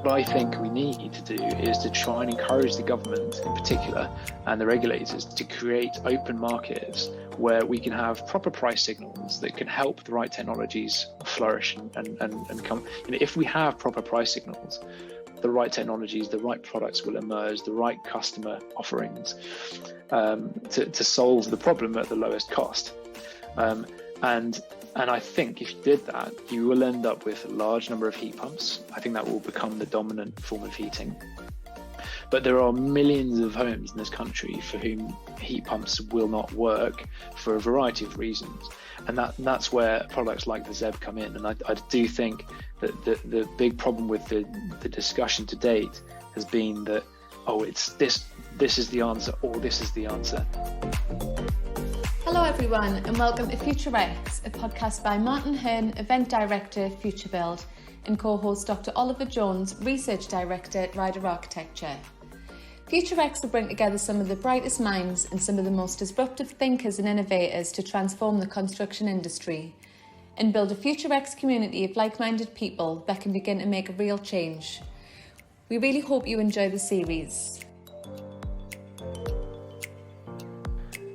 What I think we need to do is to try and encourage the government in particular and the regulators to create open markets where we can have proper price signals that can help the right technologies flourish and come. If we have proper price signals, the right technologies, the right products will emerge, the right customer offerings to solve the problem at the lowest cost. And I think if you did that, you will end up with a large number of heat pumps. I think that will become the dominant form of heating. But there are millions of homes in this country for whom heat pumps will not work for a variety of reasons. And that's where products like the ZEB come in. And I do think that the big problem with the discussion to date has been that, it's this is the answer, or this is the answer. Hello everyone, and welcome to FutureX, a podcast by Martin Hearn, Event Director, Futurebuild, and co-host Dr. Oliver Jones, Research Director at Ryder Architecture. FutureX will bring together some of the brightest minds and some of the most disruptive thinkers and innovators to transform the construction industry and build a FutureX community of like-minded people that can begin to make a real change. We really hope you enjoy the series.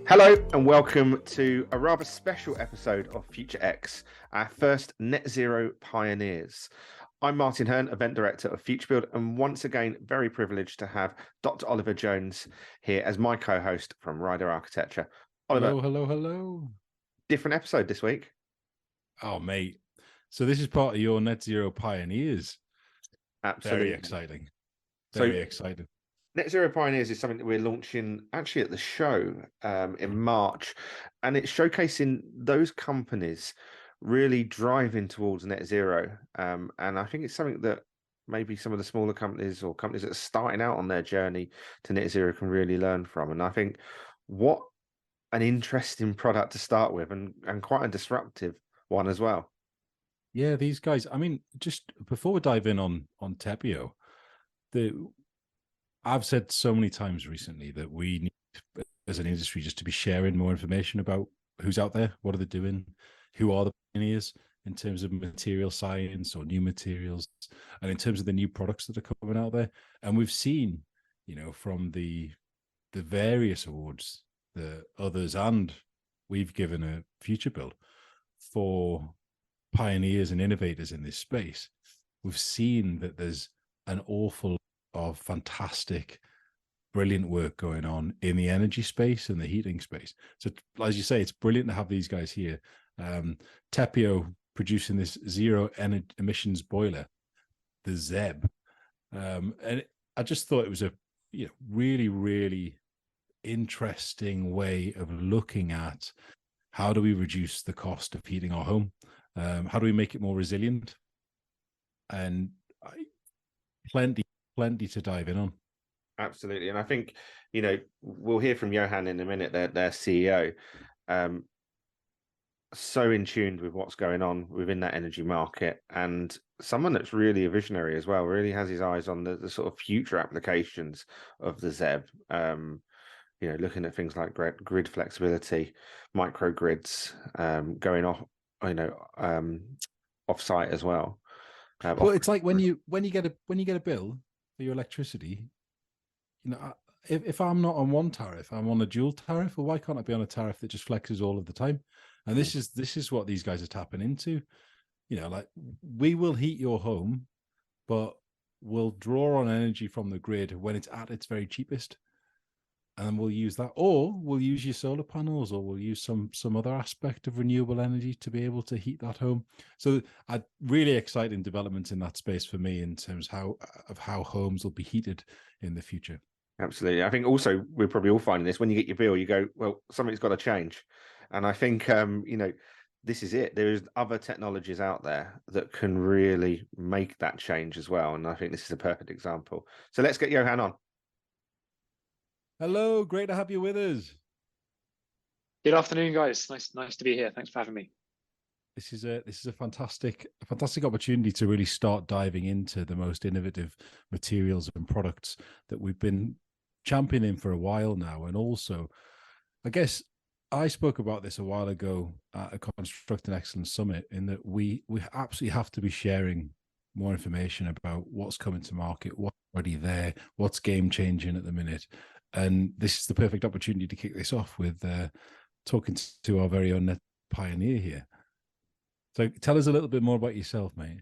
Hello and welcome to a rather special episode of FutureX, our first net zero pioneers. I'm Martin Hearn, Event Director of Futurebuild, and once again, very privileged to have Dr. Oliver Jones here as my co-host from Ryder Architecture. Oliver, Hello. Different episode this week. Oh, mate. So this is part of your net zero pioneers. Absolutely. Very exciting. Very exciting. Net Zero Pioneers is something that we're launching actually at the show in March, and it's showcasing those companies really driving towards net zero. And I think it's something that maybe some of the smaller companies or companies that are starting out on their journey to net zero can really learn from. And I think what an interesting product to start with, and quite a disruptive one as well. Yeah, these guys, I mean, just before we dive in on Tepeo, I've said so many times recently that we need, as an industry, just to be sharing more information about who's out there, what are they doing, who are the pioneers in terms of material science or new materials, and in terms of the new products that are coming out there. And we've seen, from the various awards, the others, and we've given a Futurebuild for pioneers and innovators in this space. We've seen that there's an awful of fantastic, brilliant work going on in the energy space and the heating space. So as you say, it's brilliant to have these guys here. Tepeo producing this zero emissions boiler, the ZEB. And I just thought it was a really, really interesting way of looking at how do we reduce the cost of heating our home? How do we make it more resilient? And plenty to dive in on. Absolutely. And I think, we'll hear from Johan in a minute, their CEO, so in tune with what's going on within that energy market, and someone that's really a visionary as well, really has his eyes on the sort of future applications of the ZEB, looking at things like grid flexibility, microgrids, going off, off-site as well. Well, it's like when you get a bill for your electricity, if I'm not on one tariff, I'm on a dual tariff. Well, why can't I be on a tariff that just flexes all of the time? And this is what these guys are tapping into. Like, we will heat your home, but we'll draw on energy from the grid when it's at its very cheapest, and we'll use that, or we'll use your solar panels, or we'll use some other aspect of renewable energy to be able to heat that home. So really exciting developments in that space for me in terms of how homes will be heated in the future. Absolutely. I think also we're probably all finding this, when you get your bill, you go, well, something's got to change. And I think, this is it. There's other technologies out there that can really make that change as well. And I think this is a perfect example. So let's get Johan on. Hello, great to have you with us. Good afternoon, guys. Nice to be here. Thanks for having me. This is a fantastic opportunity to really start diving into the most innovative materials and products that we've been championing for a while now. And also, I guess I spoke about this a while ago at a Constructing Excellence Summit, in that we absolutely have to be sharing more information about what's coming to market, what's already there, what's game changing at the minute. And this is the perfect opportunity to kick this off with talking to our very own net pioneer here. So tell us a little bit more about yourself, mate.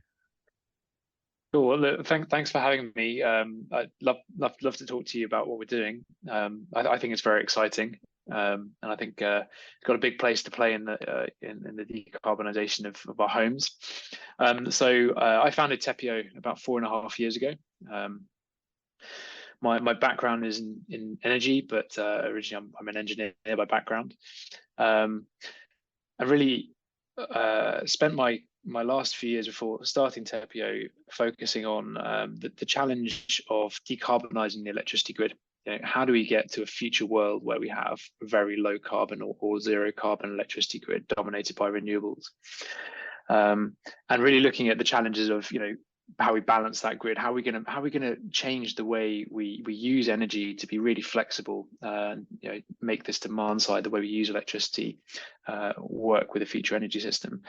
Cool. Well, look, thanks for having me. I'd love to talk to you about what we're doing. I think it's very exciting, and I think it's got a big place to play in the decarbonisation of our homes. So I founded Tepeo about 4.5 years ago. My background is in energy, but originally I'm an engineer by background. I really spent my last few years before starting Tepeo focusing on the challenge of decarbonising the electricity grid. How do we get to a future world where we have a very low carbon or zero carbon electricity grid dominated by renewables? And really looking at the challenges of how we balance that grid, how are we going to change the way we use energy to be really flexible, make this demand side, the way we use electricity, work with a future energy system,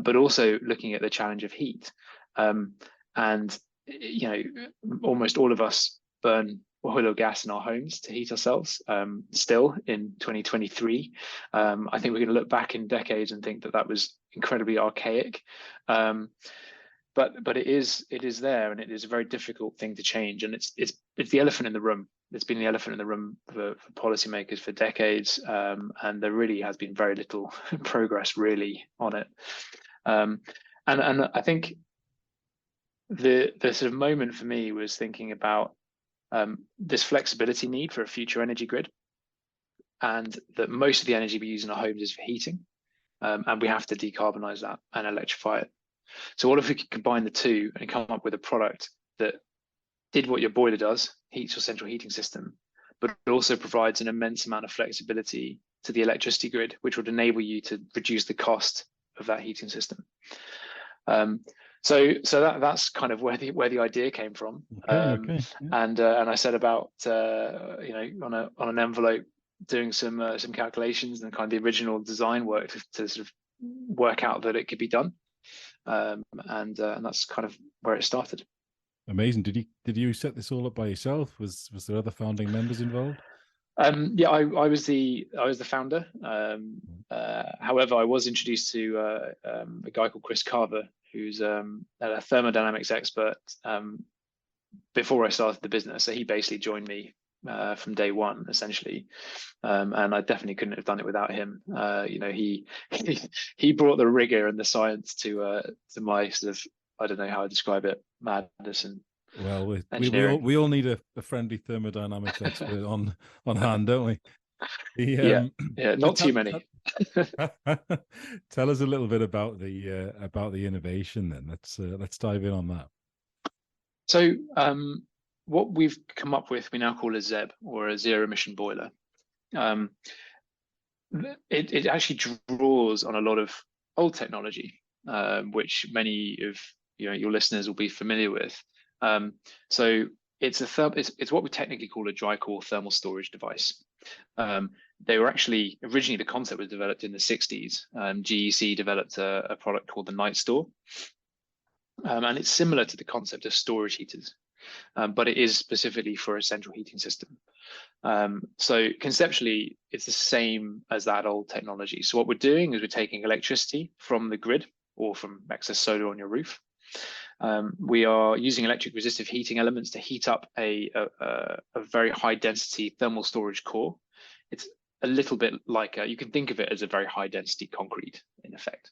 but also looking at the challenge of heat. And almost all of us burn oil or gas in our homes to heat ourselves. Still in 2023, I think we're going to look back in decades and think that was incredibly archaic. But it is there, and it is a very difficult thing to change, and it's the elephant in the room. It's been the elephant in the room for policymakers for decades, and there really has been very little progress really on it. And I think the sort of moment for me was thinking about this flexibility need for a future energy grid, and that most of the energy we use in our homes is for heating, and we have to decarbonize that and electrify it. So what if we could combine the two and come up with a product that did what your boiler does, heats your central heating system, but it also provides an immense amount of flexibility to the electricity grid, which would enable you to reduce the cost of that heating system. So that's kind of where the idea came from. Okay. And I set about on an envelope doing some calculations and kind of the original design work to sort of work out that it could be done. And that's kind of where it started. Amazing. Did you set this all up by yourself? Was there other founding members involved? Yeah, I was the founder. However, I was introduced to a guy called Chris Carver, who's a thermodynamics expert before I started the business. So he basically joined me from day one, essentially, and I definitely couldn't have done it without him. He brought the rigor and the science to my sort of, I don't know how I describe it, madness and well, we all need a friendly thermodynamics expert on hand, don't we? Yeah, not too many. Tell us a little bit about the innovation then. Let's dive in on that. So what we've come up with, we now call a ZEB, or a zero emission boiler. It actually draws on a lot of old technology, which many of your listeners will be familiar with. So it's what we technically call a dry core thermal storage device. They were actually originally, the concept was developed in the 60s. GEC developed a product called the Night Store, and it's similar to the concept of storage heaters. But it is specifically for a central heating system. So conceptually, it's the same as that old technology. So what we're doing is we're taking electricity from the grid or from excess solar on your roof. We are using electric resistive heating elements to heat up a very high density thermal storage core. It's a little bit like, you can think of it as a very high density concrete in effect.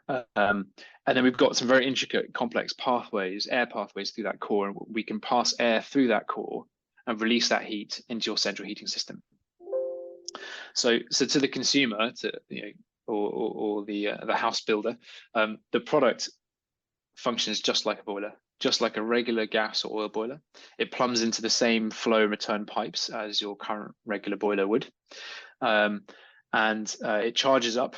And then we've got some very intricate, complex pathways, air pathways through that core, and we can pass air through that core and release that heat into your central heating system. So to the consumer, or the house builder, the product functions just like a boiler, just like a regular gas or oil boiler. It plumbs into the same flow and return pipes as your current regular boiler would, and it charges up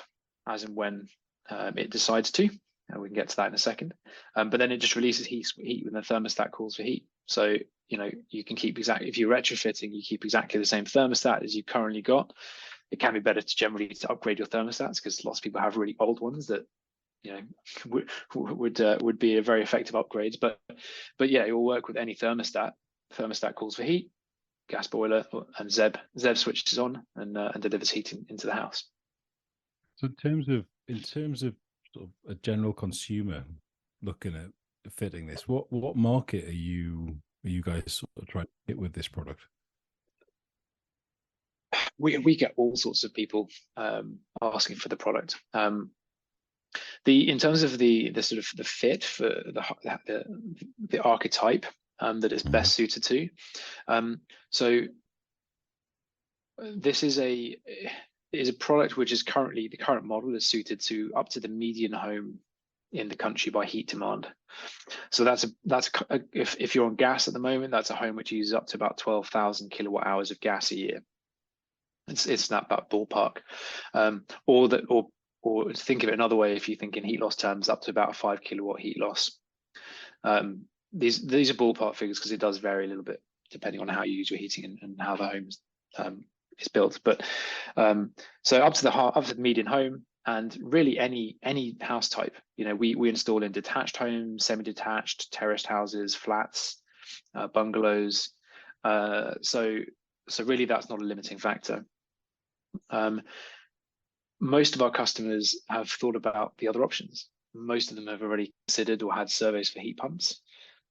as and when it decides to. We can get to that in a second, but then it just releases heat when the thermostat calls for heat. So you can keep if you're retrofitting, you keep exactly the same thermostat as you currently got. It can be better to upgrade your thermostats, because lots of people have really old ones that would be a very effective upgrade. But yeah, it will work with any thermostat. Thermostat calls for heat, gas boiler, and Zeb switches on and delivers heat into the house. So in terms of sort of a general consumer looking at fitting this, what market are you guys sort of trying to hit with this product? We get all sorts of people asking for the product. In terms of the sort of the fit for the archetype that it's best suited to. So this is a product which is currently, the current model is suited to up to the median home in the country by heat demand. So if you're on gas at the moment, that's a home which uses up to about 12,000 kilowatt hours of gas a year. It's that ballpark. Or think of it another way, if you think in heat loss terms, up to about a 5 kilowatt heat loss. These are ballpark figures because it does vary a little bit depending on how you use your heating and how the home is built. But so up to the median home, and really any house type. We install in detached homes, semi-detached, terraced houses, flats, bungalows. So really that's not a limiting factor. Most of our customers have thought about the other options. Most of them have already considered or had surveys for heat pumps.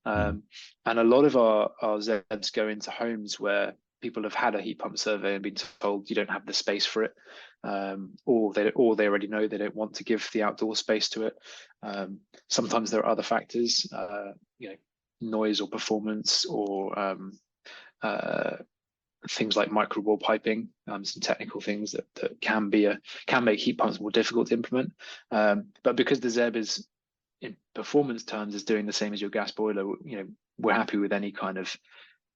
And a lot of our ZEBs go into homes where people have had a heat pump survey and been told you don't have the space for it, or they already know they don't want to give the outdoor space to it. Sometimes there are other factors, noise or performance, or things like micro wall piping, some technical things that can make heat pumps more difficult to implement. But because the ZEB is, in performance terms, is doing the same as your gas boiler, we're happy with any kind of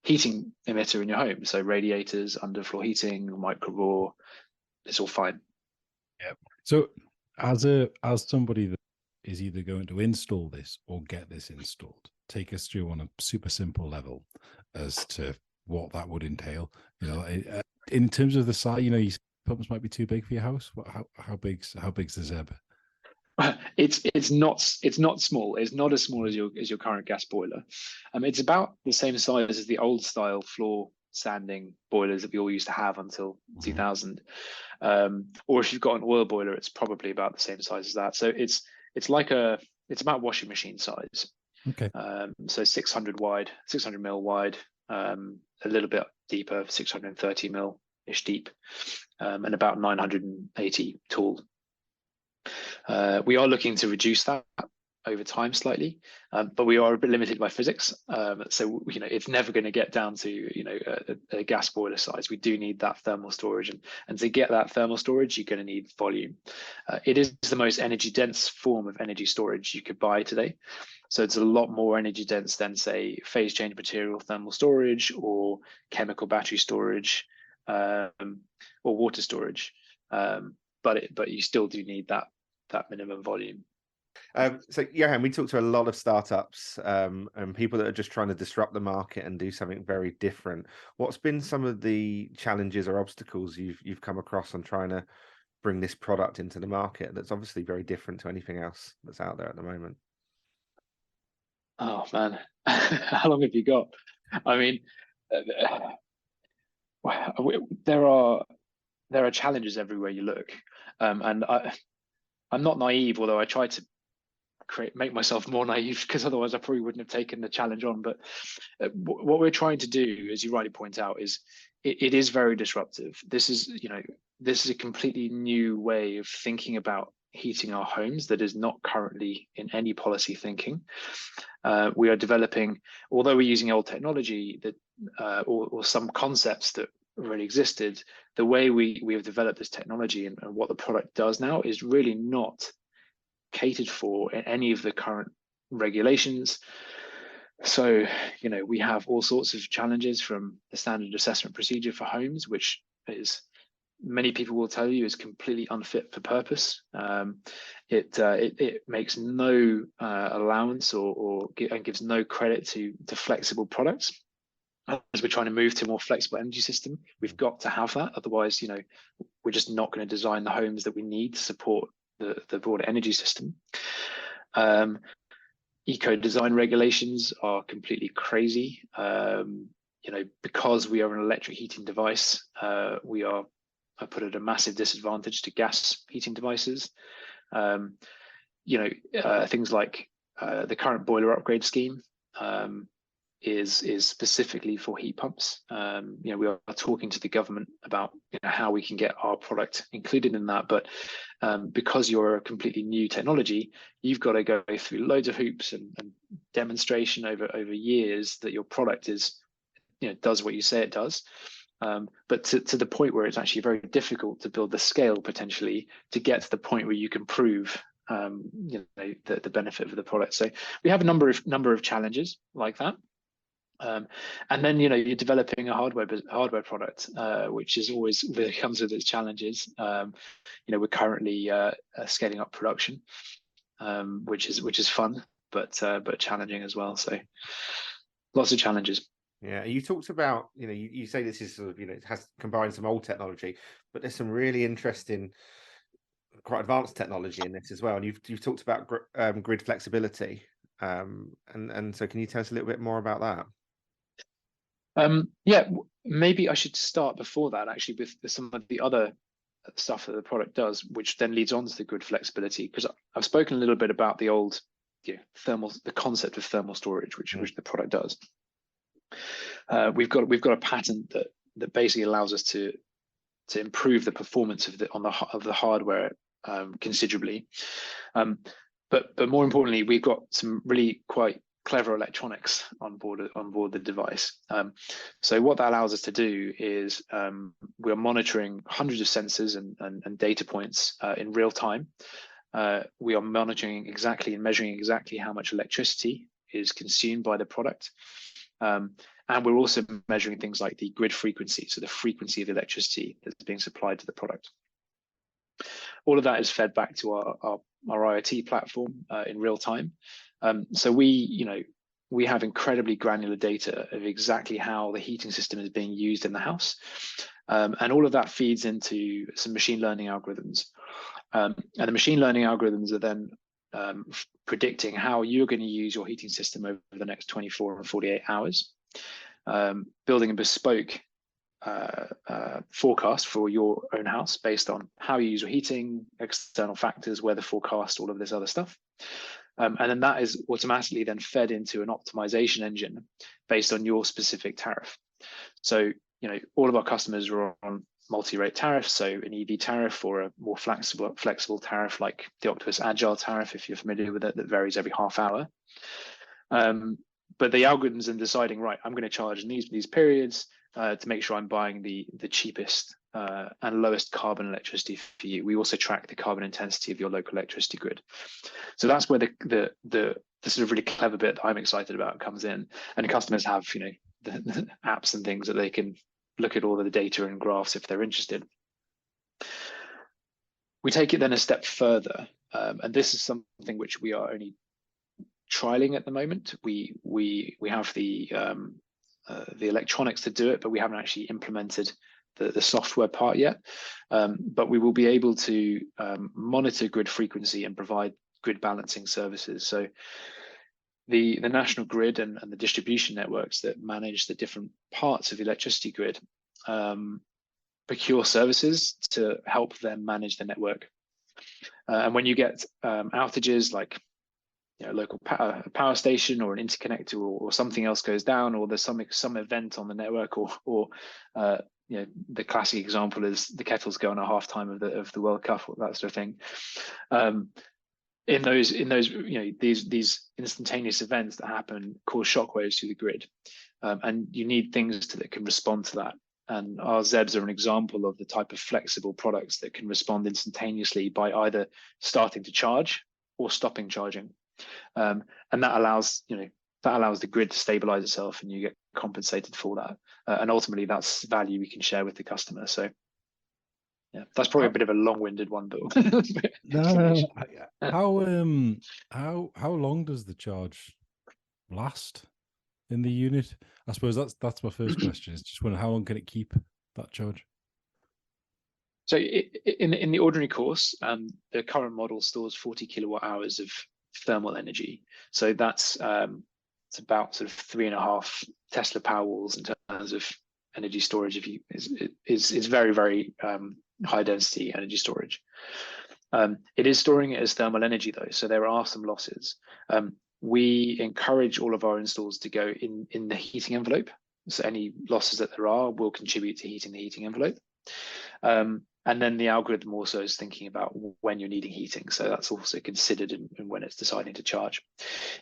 heating emitter in your home. So radiators, underfloor heating, micro raw, it's all fine. Yeah. So as somebody that is either going to install this or get this installed, take us through on a super simple level as to what that would entail. In terms of the size, your pumps might be too big for your house. How big's the ZEB? It's not small. It's not as small as your current gas boiler. It's about the same size as the old style floor sanding boilers that we all used to have until 2000. Or if you've got an oil boiler, it's probably about the same size as that. So it's about washing machine size. Okay. So 600 mil wide, a little bit deeper, 630 mil ish deep, and about 980 tall. We are looking to reduce that over time slightly, but we are a bit limited by physics. So it's never going to get down to a gas boiler size. We do need that thermal storage, and to get that thermal storage, you're going to need volume. It is the most energy dense form of energy storage you could buy today. So it's a lot more energy dense than, say, phase change material thermal storage or chemical battery storage, or water storage. But you still do need that minimum volume. So Johan, we talk to a lot of startups and people that are just trying to disrupt the market and do something very different. What's been some of the challenges or obstacles you've come across on trying to bring this product into the market that's obviously very different to anything else that's out there at the moment? Oh man, how long have you got? I mean, there are challenges everywhere you look, and I'm not naive, although I try to make myself more naive, because otherwise I probably wouldn't have taken the challenge on. But what we're trying to do, as you rightly point out, is it is very disruptive. This is a completely new way of thinking about heating our homes that is not currently in any policy thinking. We are developing, although we're using old technology that or some concepts that already existed, the way we have developed this technology and what the product does now is really not catered for in any of the current regulations. So we have all sorts of challenges, from the standard assessment procedure for homes, which is, many people will tell you, is completely unfit for purpose. It makes no allowance and gives no credit to flexible products. As we're trying to move to a more flexible energy system, we've got to have that. Otherwise, we're just not going to design the homes that we need to support the broader energy system. Eco design regulations are completely crazy. Because we are an electric heating device, we are put at a massive disadvantage to gas heating devices. Things like the current boiler upgrade scheme is specifically for heat pumps. We are talking to the government about how we can get our product included in that, but because you're a completely new technology, you've got to go through loads of hoops and demonstration over years that your product is does what you say it does. But to the point where it's actually very difficult to build the scale potentially to get to the point where you can prove the benefit of the product. So we have a number of challenges like that. And then you're developing a hardware product, which is always comes with its challenges. We're currently scaling up production, which is fun, but challenging as well. So lots of challenges. Yeah, you talked about you say this is sort of it has combined some old technology, but there's some really interesting, quite advanced technology in this as well. And you've talked about grid flexibility, and so can you tell us a little bit more about that? Maybe I should start before that actually with some of the other stuff that the product does, which then leads on to the grid flexibility, because I've spoken a little bit about the old the concept of thermal storage, which the product does. We've got a patent that basically allows us to improve the performance of the hardware considerably, but more importantly, we've got some really quite clever electronics on board the device. So what that allows us to do is we're monitoring hundreds of sensors and data points in real time. We are monitoring exactly and measuring exactly how much electricity is consumed by the product. And we're also measuring things like the grid frequency, so the frequency of electricity that's being supplied to the product. All of that is fed back to our IoT platform in real time. So we have incredibly granular data of exactly how the heating system is being used in the house. And all of that feeds into some machine learning algorithms. And the machine learning algorithms are then predicting how you're going to use your heating system over the next 24 and 48 hours, building a bespoke forecast for your own house based on how you use your heating, external factors, weather forecast, all of this other stuff. And then that is automatically then fed into an optimization engine based on your specific tariff. So, all of our customers are on multi-rate tariffs, so an EV tariff or a more flexible tariff like the Octopus Agile tariff, if you're familiar with it, that varies every half hour. But the algorithms in deciding, right, I'm going to charge in these periods to make sure I'm buying the cheapest and lowest carbon electricity for you. We also track the carbon intensity of your local electricity grid. So that's where the sort of really clever bit that I'm excited about comes in. And customers have the apps and things that they can look at all of the data and graphs if they're interested. We take it then a step further, and this is something which we are only trialing at the moment. We have the electronics to do it, but we haven't actually implemented the software part yet. But we will be able to monitor grid frequency and provide grid balancing services. So the national grid and the distribution networks that manage the different parts of the electricity grid procure services to help them manage the network. And when you get outages like local power station or an interconnector or something else goes down, or there's some event on the network, or the classic example is the kettle's going at halftime of the World Cup, or that sort of thing. In those these instantaneous events that happen cause shockwaves through the grid, and you need things that can respond to that. And our ZEBs are an example of the type of flexible products that can respond instantaneously by either starting to charge or stopping charging. And that allows the grid to stabilize itself, and you get compensated for that. And ultimately, that's value we can share with the customer. So, yeah, that's probably a bit of a long-winded one, but no. How long does the charge last in the unit? I suppose that's my first question. Is just wondering how long can it keep that charge? So in the ordinary course, the current model stores 40 kilowatt hours of thermal energy. So that's it's about sort of 3.5 Tesla Powerwalls in terms of energy storage. If you is very, very high density energy storage. It is storing it as thermal energy though, so there are some losses. We encourage all of our installs to go in the heating envelope. So any losses that there are will contribute to heating the heating envelope. And then the algorithm also is thinking about when you're needing heating. So that's also considered in when it's deciding to charge.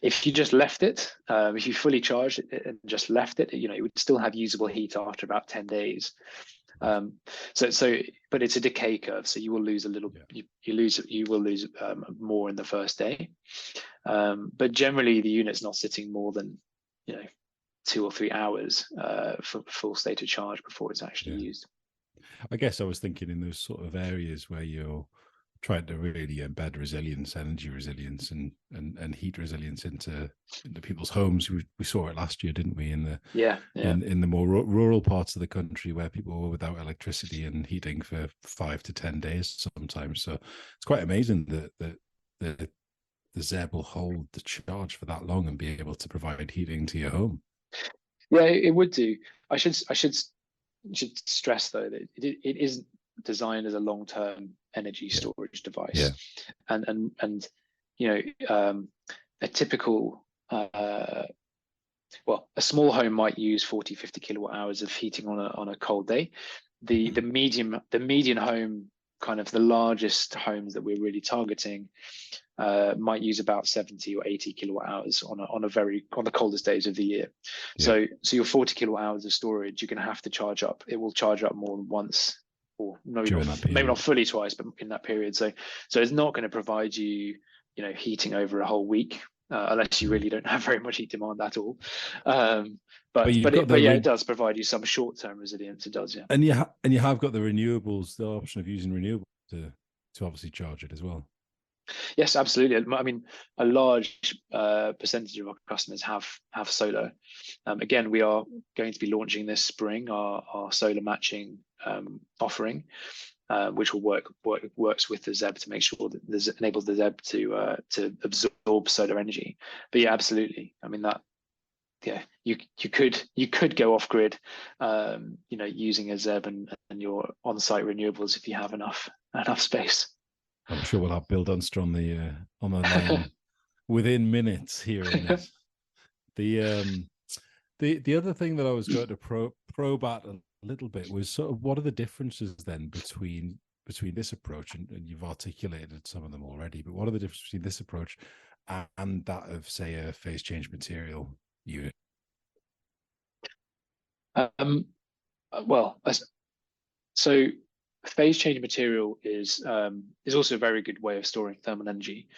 If you just left it, if you fully charged it and just left it, it would still have usable heat after about 10 days. But it's a decay curve. So you will lose a little, you will lose more in the first day. But generally the unit's not sitting more than, 2 or 3 hours for full state of charge before it's actually used. I guess I was thinking in those sort of areas where you're trying to really embed resilience, energy resilience, and heat resilience into people's homes. We saw it last year, didn't we? In the more rural parts of the country where people were without electricity and heating for 5 to 10 days sometimes. So it's quite amazing that the ZEB will hold the charge for that long and be able to provide heating to your home. Yeah, it would do. I should stress though that it isn't designed as a long-term energy storage device. And a typical a small home might use 40-50 kilowatt hours of heating on a cold day. The median home, kind of the largest homes that we're really targeting, might use about 70 or 80 kilowatt hours on the coldest days of the year. So your 40 kilowatt hours of storage, you're going to have to charge up. It will charge up more than once, or maybe not fully twice, but in that period. So it's not going to provide you, heating over a whole week, unless you really don't have very much heat demand at all. But it does provide you some short-term resilience. It does, yeah. And you have got the renewables, the option of using renewables to obviously charge it as well. Yes, absolutely. I mean, a large percentage of our customers have solar. Again, we are going to be launching this spring our solar matching offering, which will works with the ZEB to make sure that enables the ZEB to absorb solar energy. But yeah, absolutely. I mean you could go off grid, using a ZEB and your on-site renewables if you have enough space. I'm sure we'll have Bill Dunster on the line within minutes hearing this. The other thing that I was going to probe at a little bit was sort of what are the differences then between this approach, and you've articulated some of them already, but what are the differences between this approach and that of, say, a phase change material unit? So phase change material is also a very good way of storing thermal energy.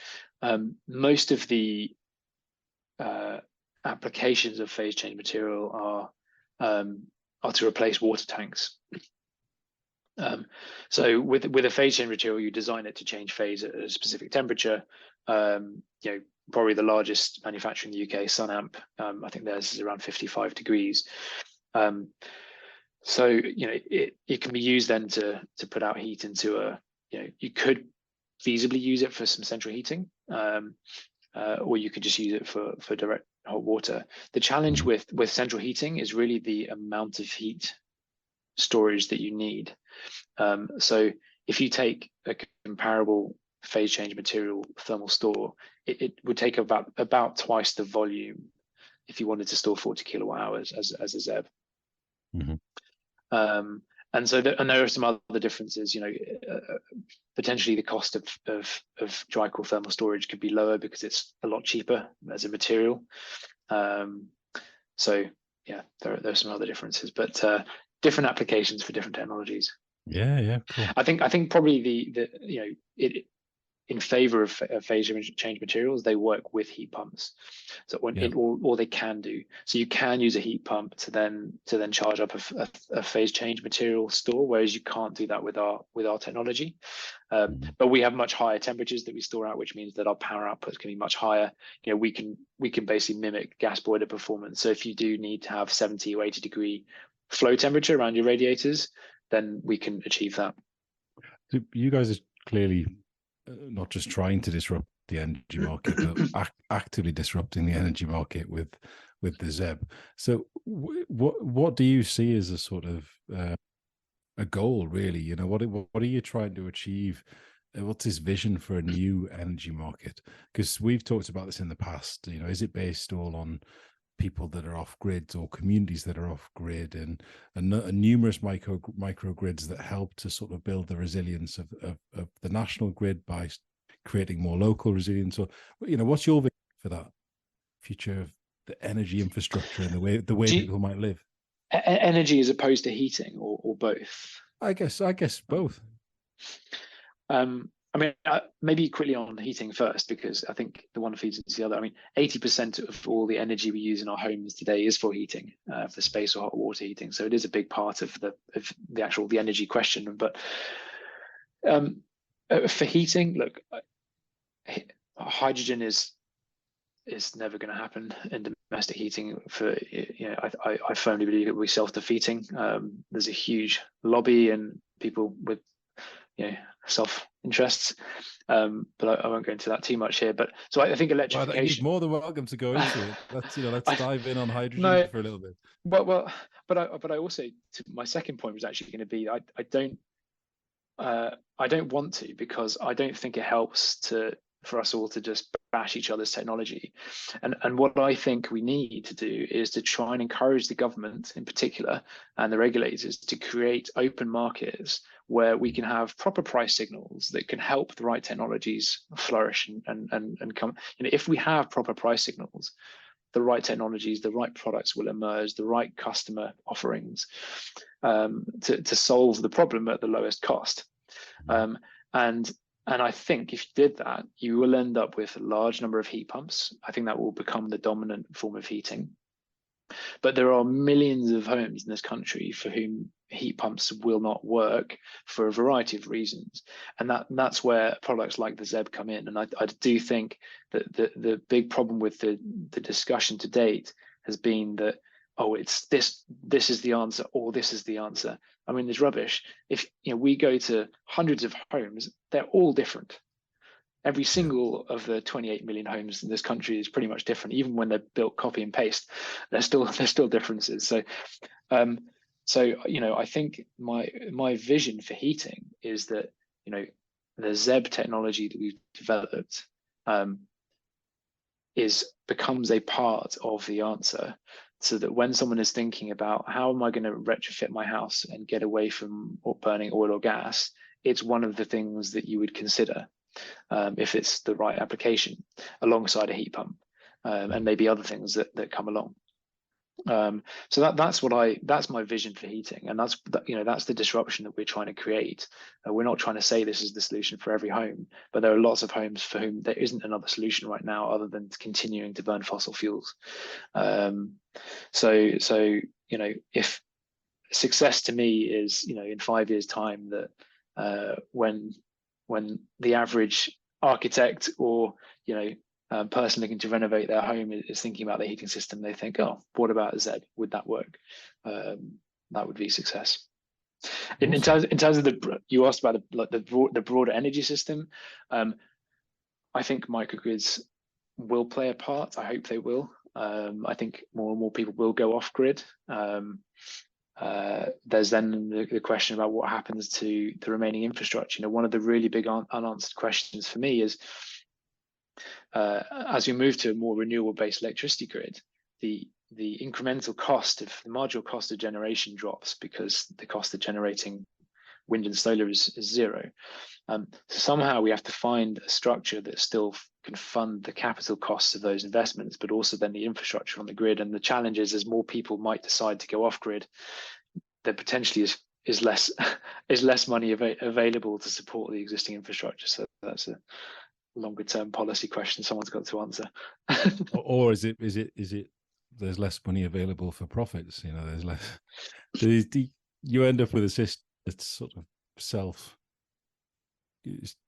Most of the applications of phase change material are to replace water tanks. So with a phase change material, you design it to change phase at a specific temperature. Probably the largest manufacturer in the UK, Sunamp, I think theirs is around 55 degrees. So it can be used then to put out heat into you could feasibly use it for some central heating, or you could just use it for direct hot water. The challenge with central heating is really the amount of heat storage that you need. So if you take a comparable phase change material thermal store, it would take about twice the volume if you wanted to store 40 kilowatt hours as a ZEB. And so there are some other differences. Potentially the cost of dry core thermal storage could be lower because it's a lot cheaper as a material. So yeah, there are some other differences, but different applications for different technologies. Yeah, cool. I think probably in favor of phase change materials, they work with heat pumps. So or they can do. So you can use a heat pump to then charge up a phase change material store, whereas you can't do that with our technology. But we have much higher temperatures that we store out, which means that our power outputs can be much higher. We can basically mimic gas boiler performance. So if you do need to have 70 or 80 degree flow temperature around your radiators, then we can achieve that. So you guys are clearly not just trying to disrupt the energy market, but actively disrupting the energy market with the ZEB. So what do you see as a sort of a goal, really? You know, what are you trying to achieve? What's this vision for a new energy market? Because we've talked about this in the past. You know, is it based all on people that are off grid or communities that are off grid, and numerous microgrids that help to sort of build the resilience of the national grid by creating more local resilience? Or, you know, what's your vision for that future of the energy infrastructure and the way people might live? Energy as opposed to heating, or both? I guess both. I mean, maybe quickly on heating first, because I think the one feeds into the other. I mean, 80% of all the energy we use in our homes today is for heating, for space or hot water heating. So it is a big part of the energy question. But for heating, look, hydrogen is never going to happen in domestic heating. I firmly believe it will be self-defeating. There's a huge lobby and people with self-interests, but I won't go into that too much here. But so I think electrification. You're more than welcome to go into it. Let's dive in on hydrogen for a little bit. But I also, my second point was actually going to be I don't want to, because I don't think it helps for us all to just bash each other's technology. And what I think we need to do is to try and encourage the government in particular and the regulators to create open markets where we can have proper price signals that can help the right technologies flourish and come. If we have proper price signals, the right technologies, the right products will emerge, the right customer offerings to solve the problem at the lowest cost. And I think if you did that, you will end up with a large number of heat pumps. I think that will become the dominant form of heating. But there are millions of homes in this country for whom heat pumps will not work for a variety of reasons. And that's where products like the ZEB come in. And I do think that the big problem with the discussion to date has been that, oh, it's this is the answer, or this is the answer. I mean, there's rubbish. If we go to hundreds of homes, they're all different. Every single of the 28 million homes in this country is pretty much different. Even when they're built copy and paste, there's still differences. So I think my vision for heating is that the ZEB technology that we've developed becomes a part of the answer, so that when someone is thinking about how am I going to retrofit my house and get away from burning oil or gas, it's one of the things that you would consider if it's the right application, alongside a heat pump and maybe other things that come along. So that's my vision for heating, and that's the disruption that we're trying to create. We're not trying to say this is the solution for every home, but there are lots of homes for whom there isn't another solution right now other than continuing to burn fossil fuels. So if success to me is in 5 years' time that when the average architect or person looking to renovate their home is thinking about their heating system, they think, oh, what about a ZEB? Would that work? That would be success. In terms of you asked about the broader energy system, I think microgrids will play a part. I hope they will. I think more and more people will go off grid. There's then the question about what happens to the remaining infrastructure. One of the really big unanswered questions for me is, as we move to a more renewable-based electricity grid, the incremental cost of the marginal cost of generation drops because the cost of generating wind and solar is zero. So somehow we have to find a structure that still can fund the capital costs of those investments, but also then the infrastructure on the grid. And the challenge is, as more people might decide to go off grid, there potentially is less money available to support the existing infrastructure. So that's a longer term policy question someone's got to answer. Or is it there's less money available for profits? There's less. You end up with a system that's sort of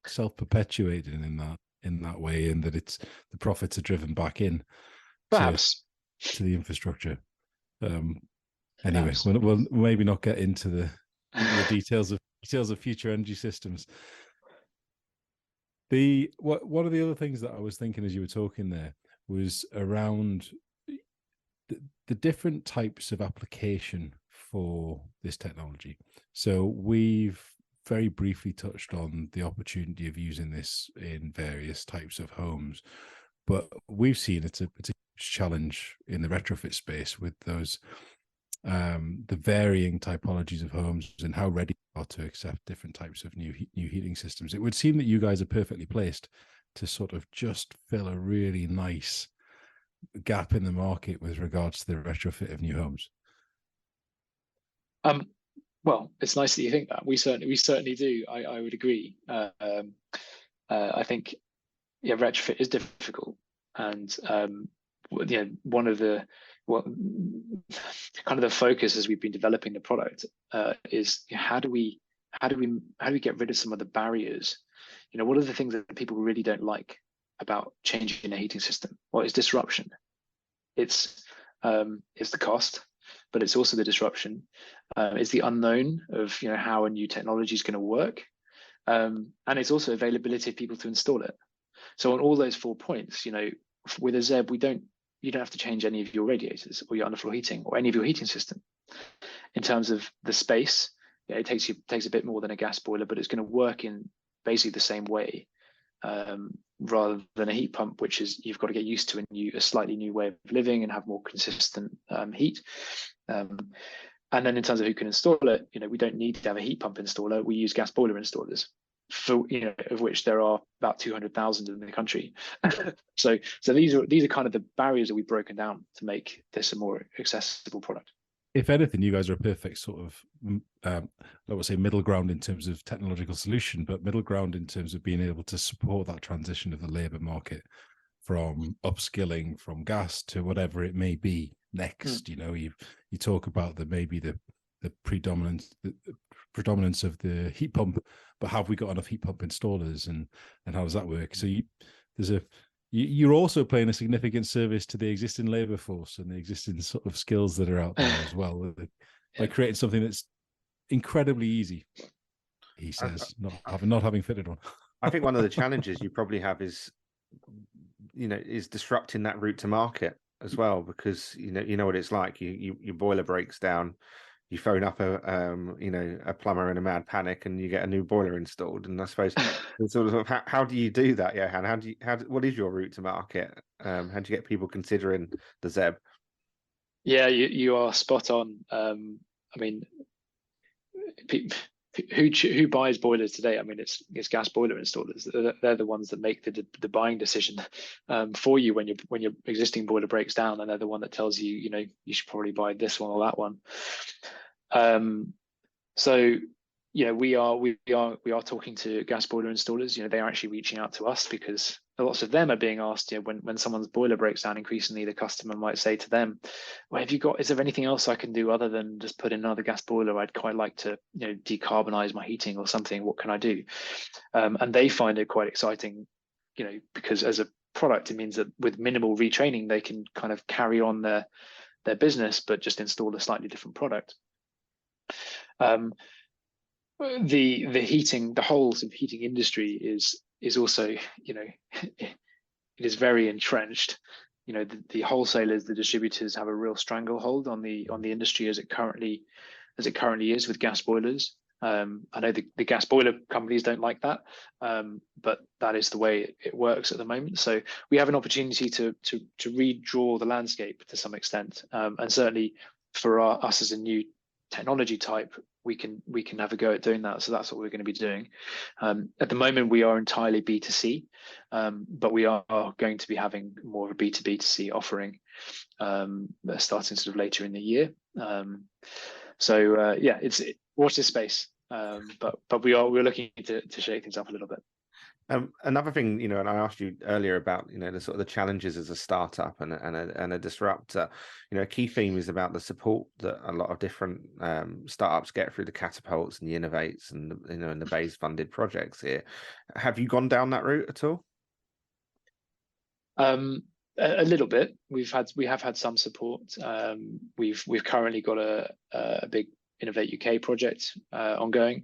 self-perpetuating in that way, and that the profits are driven back in perhaps to the infrastructure. Anyway, we'll maybe not get into the details of details of future energy systems. One of the other things that I was thinking as you were talking there was around the different types of application for this technology. So we've very briefly touched on the opportunity of using this in various types of homes, but we've seen it's a huge challenge in the retrofit space with those the varying typologies of homes and how ready they are to accept different types of new heating systems. It would seem that you guys are perfectly placed to sort of just fill a really nice gap in the market with regards to the retrofit of new homes. Well, it's nice that you think that. We certainly do. I would agree. I think retrofit is difficult, and one of the kind of the focus as we've been developing the product is how do we get rid of some of the barriers? What are the things that people really don't like about changing a heating system? Well, it's disruption. It's the cost, but it's also the disruption. It's the unknown of how a new technology is going to work, and it's also availability of people to install it. So on all those 4 points, with a ZEB, you don't have to change any of your radiators or your underfloor heating or any of your heating system. In terms of the space, it takes a bit more than a gas boiler, but it's going to work in basically the same way, rather than a heat pump, which is you've got to get used to a slightly new way of living and have more consistent heat. And then in terms of who can install it, we don't need to have a heat pump installer. We use gas boiler installers, of which there are about 200,000 in the country. so these are kind of the barriers that we've broken down to make this a more accessible product. If anything, you guys are a perfect sort of, I would say middle ground in terms of technological solution, but middle ground in terms of being able to support that transition of the labour market from upskilling from gas to whatever it may be next. You talk about the predominance of the heat pump, but have we got enough heat pump installers, and how does that work? So you're also playing a significant service to the existing labour force and the existing sort of skills that are out there as well, by creating something that's incredibly easy. He says, not having fitted one. I think one of the challenges you probably have is disrupting that route to market as well, because you know what it's like. Your boiler breaks down, you phone up a plumber in a mad panic, and you get a new boiler installed. And I suppose sort of how do you do that, Johan? What is your route to market? How do you get people considering the ZEB? Yeah, you are spot on. I mean, who buys boilers today? I mean, it's gas boiler installers. They're the ones that make the buying decision for you when your existing boiler breaks down, and they're the one that tells you you should probably buy this one or that one. So we are talking to gas boiler installers. They are actually reaching out to us because lots of them are being asked. When someone's boiler breaks down, increasingly the customer might say to them, "Well, is there anything else I can do other than just put in another gas boiler? I'd quite like to decarbonize my heating or something. What can I do?" And they find it quite exciting, because as a product, it means that with minimal retraining, they can kind of carry on their business, but just install a slightly different product. The whole sort of heating industry is also, it is very entrenched. The wholesalers, the distributors have a real stranglehold on the industry as it currently is with gas boilers. I know the gas boiler companies don't like that, but that is the way it works at the moment. So we have an opportunity to redraw the landscape to some extent, and certainly for us as a new technology type, we can have a go at doing that. So that's what we're going to be doing. At the moment, we are entirely B2C, but we are going to be having more of a B2B2C offering, starting sort of later in the year. It's watch this space, but we're looking to shake things up a little bit. Another thing, and I asked you earlier about, the sort of the challenges as a startup and a disruptor. A key theme is about the support that a lot of different startups get through the catapults and the innovates and and the Bayes funded projects here. Have you gone down that route at all? A little bit. We have had some support. We've currently got a big Innovate UK project ongoing.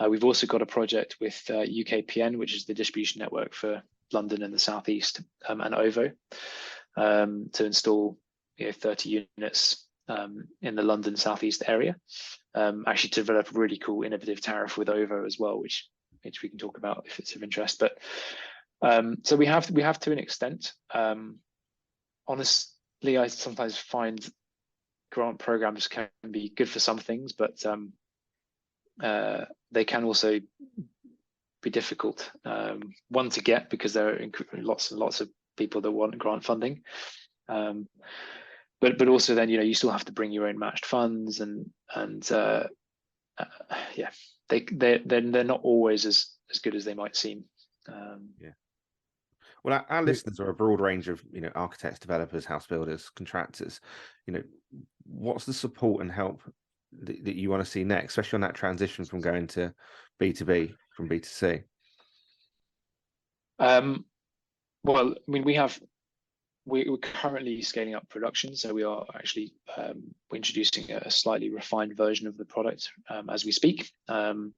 We've also got a project with UKPN, which is the distribution network for London and the Southeast, and OVO, to install 30 units in the London Southeast area. Actually, to develop a really cool innovative tariff with OVO as well, which we can talk about if it's of interest. But so we have to an extent. Honestly, I sometimes find grant programs can be good for some things, but they can also be difficult. One to get, because there are lots and lots of people that want grant funding. But also then you still have to bring your own matched funds, and yeah, they're not always as good as they might seem. Yeah. Well, our listeners are a broad range of architects, developers, house builders, contractors. What's the support and help that you want to see next, especially on that transition from going to B2B from B2C? Well, I mean, we're currently scaling up production, so we are actually we're introducing a slightly refined version of the product as we speak, and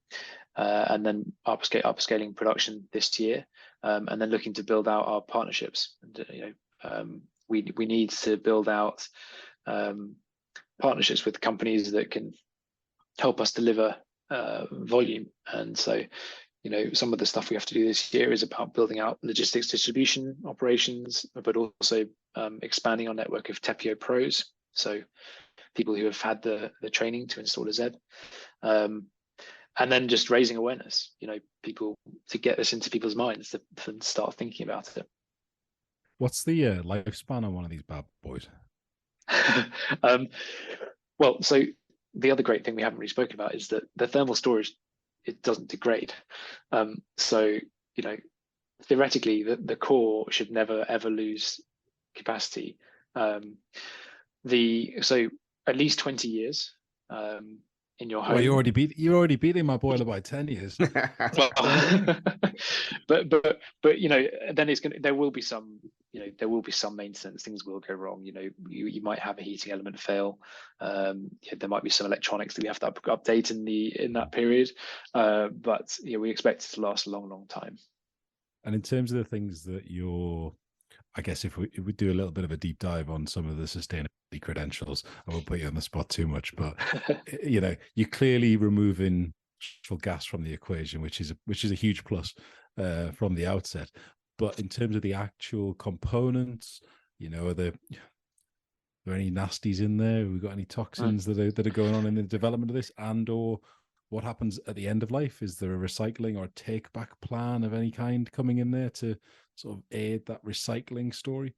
then upscaling production this year, and then looking to build out our partnerships. And, we need to build out partnerships with companies that can help us deliver volume. And so some of the stuff we have to do this year is about building out logistics distribution operations, but also expanding our network of Tepeo pros, so people who have had the training to install a ZEB, and then just raising awareness, people, to get this into people's minds to start thinking about it. What's the lifespan on one of these bad boys? Well, so the other great thing we haven't really spoken about is that the thermal storage, it doesn't degrade. So, theoretically, the core should never ever lose capacity. So at least 20 years in your home. Well, you're already beating my boiler by 10 years. Well, but then there will be some maintenance. Things will go wrong. You might have a heating element fail. There might be some electronics that we have to update in that period. But we expect it to last a long time. And in terms of the things that I guess if we do a little bit of a deep dive on some of the sustainability credentials, I won't put you on the spot too much, but you're clearly removing natural gas from the equation, which is a huge plus from the outset. But in terms of the actual components, are there any nasties in there? Have we got any toxins that are going on in the development of this, and/or what happens at the end of life? Is there a recycling or a take back plan of any kind coming in there to sort of aid that recycling story?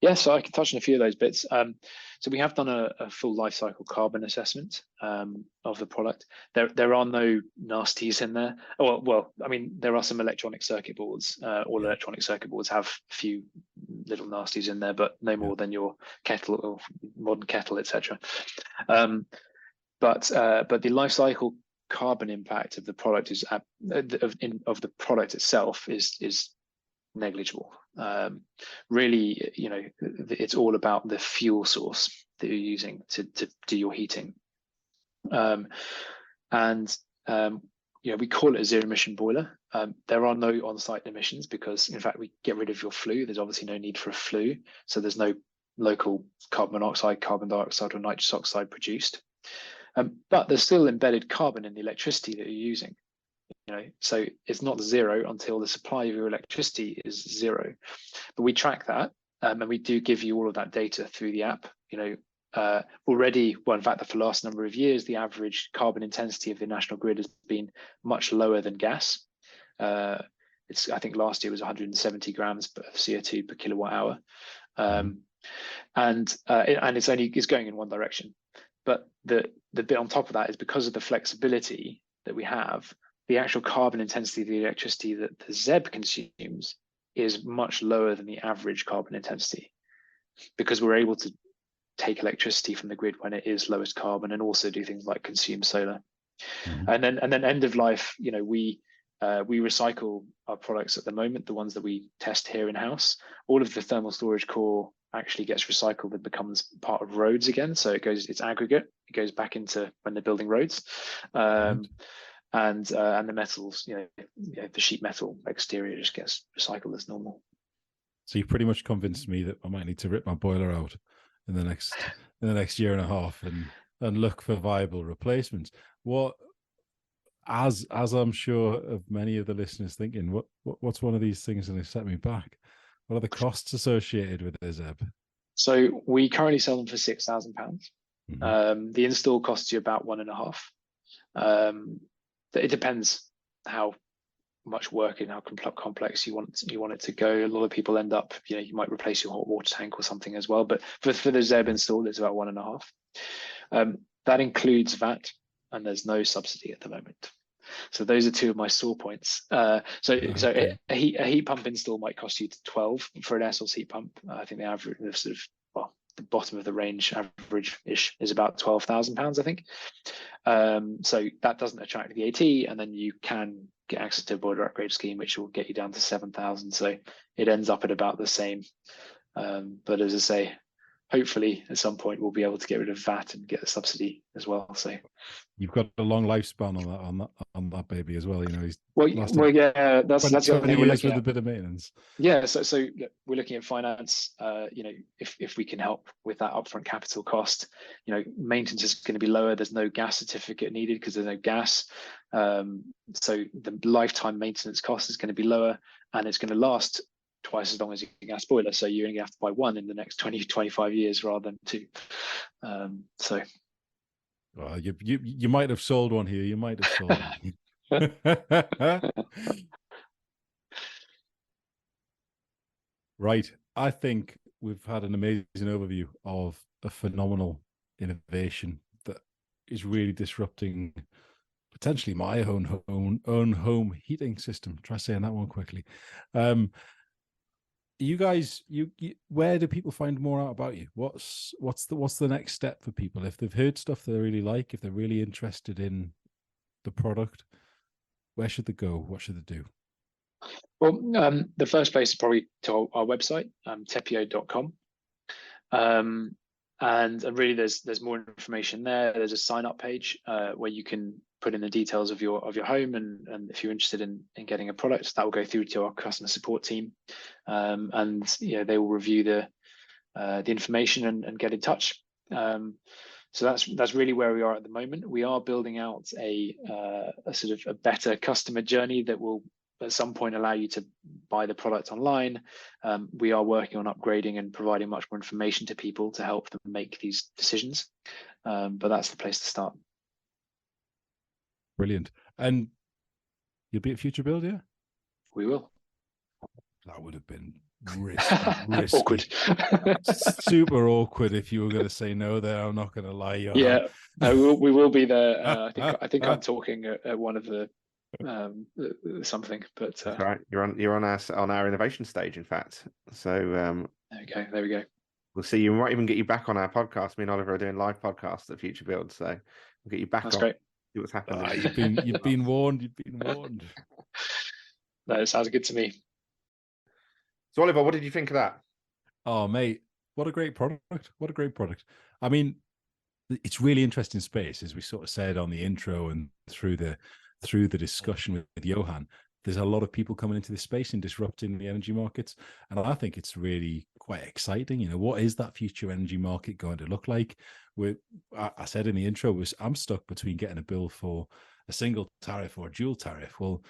Yeah, so I can touch on a few of those bits. So we have done a full life cycle carbon assessment of the product. There are no nasties in there. Well, I mean, there are some electronic circuit boards. All electronic circuit boards have a few little nasties in there, but no more than your kettle or modern kettle, etc. But the life cycle carbon impact of the product of the product itself is negligible. Really, it's all about the fuel source that you're using to do your heating. We call it a zero emission boiler. There are no on-site emissions because, in fact, we get rid of your flue. There's obviously no need for a flue, so there's no local carbon monoxide, carbon dioxide, or nitrous oxide produced. But there's still embedded carbon in the electricity that you're using. So it's not zero until the supply of your electricity is zero. But we track that, and we do give you all of that data through the app. Already, well, in fact, for the last number of years, the average carbon intensity of the national grid has been much lower than gas. I think last year was 170 grams of CO2 per kilowatt hour, and it's going in one direction. But the bit on top of that is because of the flexibility that we have, the actual carbon intensity of the electricity that the ZEB consumes is much lower than the average carbon intensity, because we're able to take electricity from the grid when it is lowest carbon, and also do things like consume solar. And then end of life, we recycle our products at the moment, the ones that we test here in house. All of the thermal storage core actually gets recycled and becomes part of roads again. So it's aggregate. It goes back into when they're building roads. And the metals, the sheet metal exterior just gets recycled as normal. So you pretty much convinced me that I might need to rip my boiler out in the next year and a half and look for viable replacements. What, as I'm sure of many of the listeners thinking, what's one of these things going to set me back? What are the costs associated with it, Zeb? So we currently sell them for £6,000. Mm-hmm. The install costs you about 1.5. It depends how much work and how complex you want it to go. A lot of people end up, you might replace your hot water tank or something as well. But for the Zeb install, it's about 1.5. That includes VAT, and there's no subsidy at the moment. So those are two of my sore points. Okay. A heat pump install might cost you 12 for an air source heat pump. I think the average, the bottom of the range average-ish is about £12,000, I think. So that doesn't attract VAT, and then you can get access to a boiler upgrade scheme, which will get you down to 7,000. So it ends up at about the same. But as I say, hopefully at some point we'll be able to get rid of VAT and get a subsidy as well. So you've got a long lifespan on that baby as well. He's yeah, that's the other thing we're looking with at. a bit of maintenance. Yeah, so look, we're looking at finance. If we can help with that upfront capital cost, maintenance is going to be lower. There's no gas certificate needed because there's no gas. So the lifetime maintenance cost is going to be lower, and it's going to last twice as long as your gas boiler. So you're only going to have to buy one in the next 20-25 years rather than two. Well, you might have sold one here. You might have sold one. Right. I think we've had an amazing overview of a phenomenal innovation that is really disrupting potentially my own home heating system. Try saying that one quickly. You guys, where do people find more out about you? What's the next step for people if they've heard stuff they really like, if they're really interested in the product? Where should they go? What should they do? Well, the first place is probably to our website, tepeo.com. And really there's more information there. There's a sign up page where you can put in the details of your home, and if you're interested in getting a product, that will go through to our customer support team, and they will review the information and get in touch. So that's really where we are at the moment. We are building out a sort of a better customer journey that will at some point allow you to buy the product online. We are working on upgrading and providing much more information to people to help them make these decisions. But that's the place to start. Brilliant. And you'll be at Futurebuild, yeah? We will. That would have been risky. Awkward. Super awkward if you were going to say no there. I'm not going to lie. Yeah, we will be there. I think I'm talking at one of the something, but that's right. You're on our innovation stage, in fact. So there we go. We'll see you. We might even get you back on our podcast. Me and Oliver are doing live podcasts at Futurebuild, so we'll get you back. That's on. Great. See what's happening. You've been warned. You've been warned. No, it sounds good to me. So Oliver, what did you think of that? Oh, mate, what a great product! What a great product. I mean, it's really interesting space, as we sort of said on the intro and through the discussion with Johan. There's a lot of people coming into this space and disrupting the energy markets, and I think it's really quite exciting. What is that future energy market going to look like? I said in the intro, I'm stuck between getting a bill for a single tariff or a dual tariff. Well,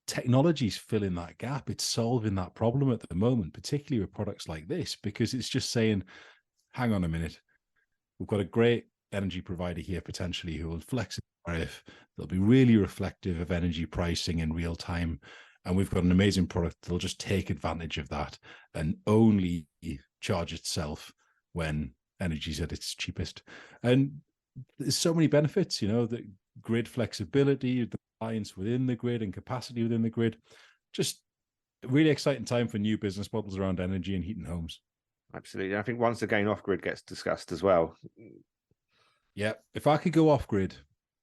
technology's filling that gap. It's solving that problem at the moment, particularly with products like this, because it's just saying, hang on a minute, we've got a great energy provider here potentially who will flex the tariff. They'll be really reflective of energy pricing in real time. And we've got an amazing product that'll just take advantage of that and only charge itself when energy's at its cheapest. And there's so many benefits, the grid flexibility, the clients within the grid and capacity within the grid. Just a really exciting time for new business models around energy and heating homes. Absolutely. I think once again, off-grid gets discussed as well. Yeah. If I could go off-grid,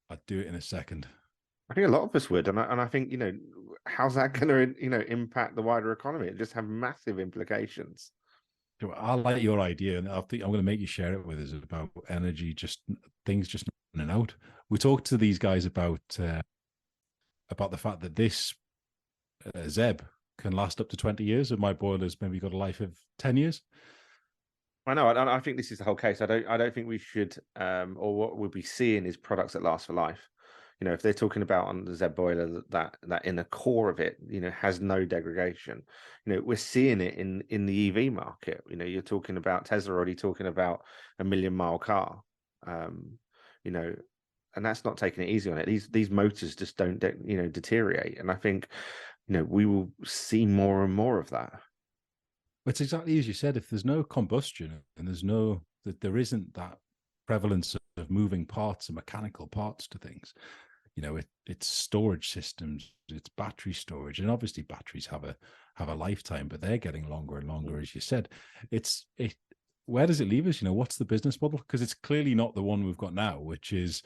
I'd do it in a second. I think a lot of us would. And I think, how's that going to, impact the wider economy? It just have massive implications. I like your idea, and I think I'm going to make you share it with us about energy, just things just running out. We talked to these guys about the fact that this ZEB can last up to 20 years, and my boiler's maybe got a life of 10 years. I know. I think this is the whole case. I don't think we should, or what we'll be seeing is products that last for life. If they're talking about on the ZEB boiler that in the core of it, has no degradation. We're seeing it in the EV market. You're talking about Tesla already talking about a 1 million mile car. And that's not taking it easy on it. These motors just don't deteriorate, and I think we will see more and more of that. It's exactly as you said. If there's no combustion and there isn't that prevalence of moving parts and mechanical parts to things, it's storage systems, it's battery storage, and obviously batteries have a lifetime, but they're getting longer and longer, as you said. Where does it leave us? What's the business model? Because it's clearly not the one we've got now, which is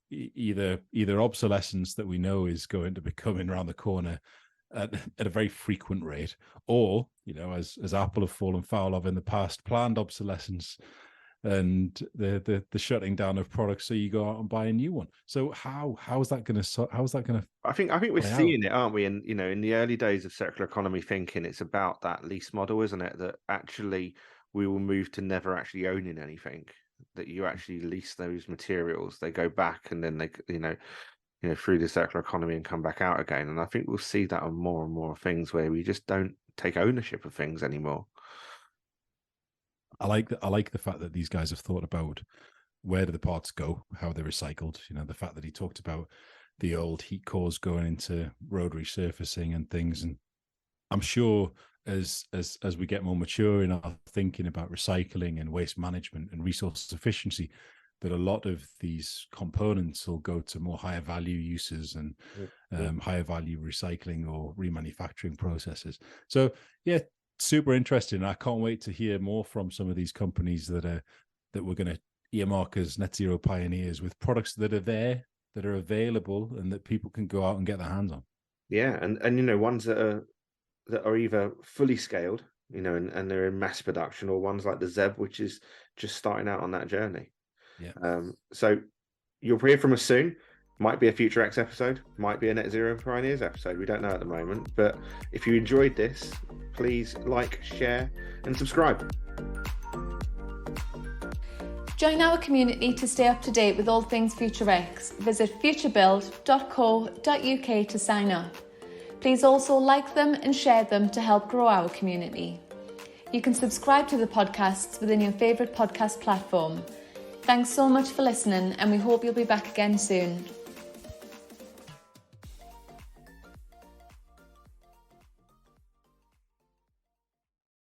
either obsolescence that we know is going to be coming around the corner at a very frequent rate, or as Apple have fallen foul of in the past, planned obsolescence and the shutting down of products, so you go out and buy a new one. So how is that going to I think we're seeing it, aren't we? And in the early days of circular economy thinking, it's about that lease model, isn't it? That actually we will move to never actually owning anything, that you actually lease those materials, they go back, and then they through the circular economy and come back out again. And I think we'll see that on more and more things where we just don't take ownership of things anymore. I like the fact that these guys have thought about where do the parts go, how they're recycled. The fact that he talked about the old heat cores going into road resurfacing and things. And I'm sure as we get more mature in our thinking about recycling and waste management and resource efficiency, that a lot of these components will go to more higher value uses and higher value recycling or remanufacturing processes. So yeah, super interesting. I can't wait to hear more from some of these companies that we're going to earmark as net zero pioneers, with products that are there, that are available, and that people can go out and get their hands on. Yeah, and ones that are either fully scaled, and they're in mass production, or ones like the ZEB, which is just starting out on that journey. Yeah. So you'll hear from us soon. Might be a FutureX episode, might be a Net Zero Pioneers episode. We don't know at the moment. But if you enjoyed this, please like, share, and subscribe. Join our community to stay up to date with all things FutureX. Visit futurebuild.co.uk to sign up. Please also like them and share them to help grow our community. You can subscribe to the podcasts within your favourite podcast platform. Thanks so much for listening, and we hope you'll be back again soon.